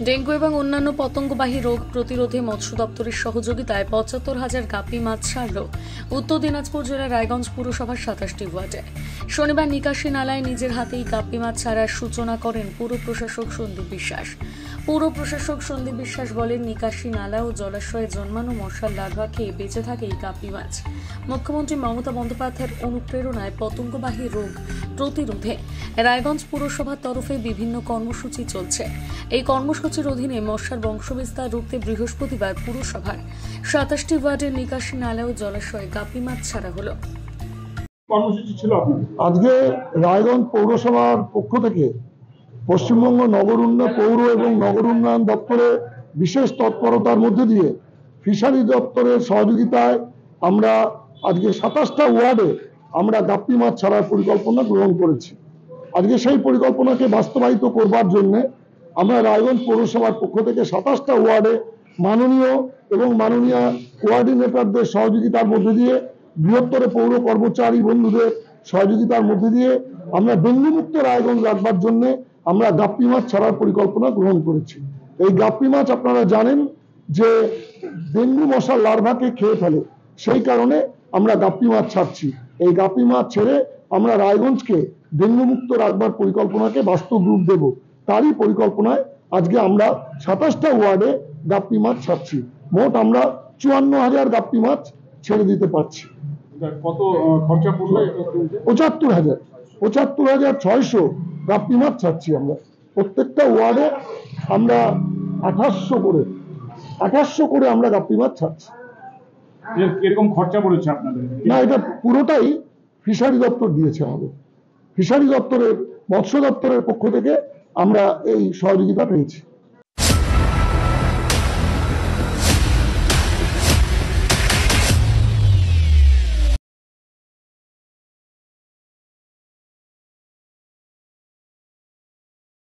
Dengue এবং অন্যান্য পতঙ্গবাহী রোগ প্রতিরোধে মৎস্য দপ্তরের সহযোগিতায় ৭৫,০০০ গাপ্পি মাছ ছাড়ল উত্তর দিনাজপুর জেলার রায়গঞ্জ পুরসভার ২৭টি ওয়ার্ডে। শনিবার নিকাশি নালায় নিজের হাতেই গাপ্পি মাছ ছাড়ার সূচনা করেন পুর প্রশাসক সন্দীপ বিশ্বাস। পুর প্রশাসক সন্দীপ বিশ্বাস বলেন, নিকাশি নালা ও জলাশয়ে জন্মানো মশার লার্ভা খেয়ে বেঁচে থাকে এই গাপ্পি মাছ। মুখ্যমন্ত্রী মমতা বন্দ্যোপাধ্যায়ের অনুপ্রেরণায় পতঙ্গবাহী রোগ প্রতিরোধে রায়গঞ্জ পুরসভার তরফে বিভিন্ন কর্মসূচি চলছে। এই কর্মসূচির অধীনে মশার বংশবিস্তার রুখতে বৃহস্পতিবার পুরসভার ২৭টি ওয়ার্ডের নিকাশি নালা ও জলাশয়ে গাপ্পি মাছ ছাড়া হলো। আজকে রায়গঞ্জ পৌরসভার পক্ষ থেকে পশ্চিমবঙ্গ নগর উন্নয়ন পৌর এবং নগর উন্নয়ন দপ্তরের বিশেষ তৎপরতার মধ্যে দিয়ে ফিশারি দপ্তরের সহযোগিতায় আমরা আজকে ২৭টা ওয়ার্ডে আমরা গাপ্পি মাছ ছাড়ার পরিকল্পনা গ্রহণ করেছি। আজকে সেই পরিকল্পনাকে বাস্তবায়িত করবার জন্য আমরা রায়গঞ্জ পৌরসভার পক্ষ থেকে ২৭টা ওয়ার্ডে মাননীয় এবং মাননীয় কোঅর্ডিনেটরদের সহযোগিতার মধ্যে দিয়ে বৃহত্তর পৌর কর্মচারী বন্ধুদের সহযোগিতার মধ্যে দিয়ে আমরা ডেঙ্গুমুক্ত রায়গঞ্জ রাখবার জন্য আমরা গাপ্পি মাছ ছাড়ার পরিকল্পনা গ্রহণ করেছি। এই গাপ্পি মাছ আপনারা জানেন যে ডেঙ্গু মশার লার্ভাকে খেয়ে ফেলে, সেই কারণে আমরা গাপ্পি মাছ ছাড়ছি। এই গাপ্পি মাছ ছেড়ে আমরা রায়গঞ্জকে ডেঙ্গুমুক্ত রাখবার পরিকল্পনাকে বাস্তব রূপ দেব। তারই পরিকল্পনায় আজকে আমরা ২৭টা ওয়ার্ডে গাপ্পি মাছ ছাড়ছি। মোট আমরা ৫৪,০০০ গাপ্পি মাছ ছেড়ে দিতে পারছি। কত খরচা পড়বে? ৭৫,৬০০ গাপ্পি মাছ ছাড়ছি আমরা। প্রত্যেকটা ওয়ার্ডে আমরা ২৮০০ করে আমরা গাপ্পি মাছ ছাড়ছি। এরকম খরচা পড়েছে আপনাদের? না, এটা পুরোটাই ফিশারি দপ্তর দিয়েছে আমাদের। ফিশারি দপ্তরের মৎস্য দপ্তরের পক্ষ থেকে আমরা এই সহযোগিতা পেয়েছি।